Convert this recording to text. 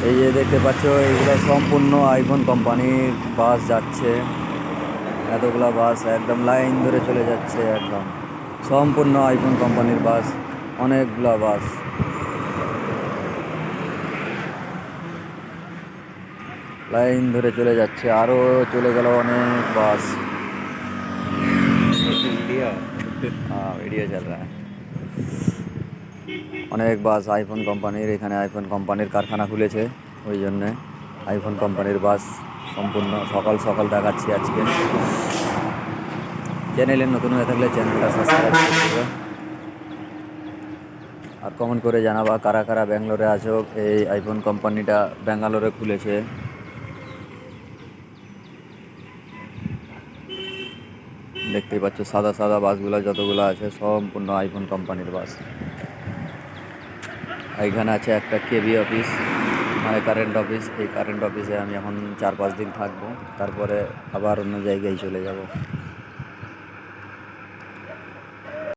এই যে দেখতে পাচ্ছ, এইগুলো সম্পূর্ণ আইফোন কোম্পানির বাস যাচ্ছে। এতগুলা বাস একদম লাইন ধরে চলে যাচ্ছে, একদম সম্পূর্ণ আইফোন কোম্পানির বাস, অনেকগুলা বাস লাইন ধরে চলে যাচ্ছে। আরও চলে গেল অনেক বাস। ভিডিও চল রা হ্যায়। অনেক বাস আইফোন কোম্পানির, এখানে আইফোন কোম্পানির কারখানা খুলেছে, ওই জন্যে আইফোন কোম্পানির বাস সম্পূর্ণ সকাল সকাল দেখাচ্ছি আজকে। চ্যানেলে নতুন হয়ে থাকলে চ্যানেলটা সাবস্ক্রাইব করে দেবে, আর কমেন্ট করে জানাবা কারা কারা ব্যাঙ্গালোরে আছো। এই আইফোন কোম্পানিটা ব্যাঙ্গালোরে খুলেছে। দেখতেই পাচ্ছ সাদা সাদা বাসগুলো যতগুলো আছে সম্পূর্ণ আইফোন কোম্পানির বাস। এইখানে আছে একটা কেবি অফিস, মানে কারেন্ট অফিস। এই কারেন্ট অফিসে আমি এখন 4-5 দিন থাকবো, তারপরে আবার অন্য জায়গায় চলে যাব।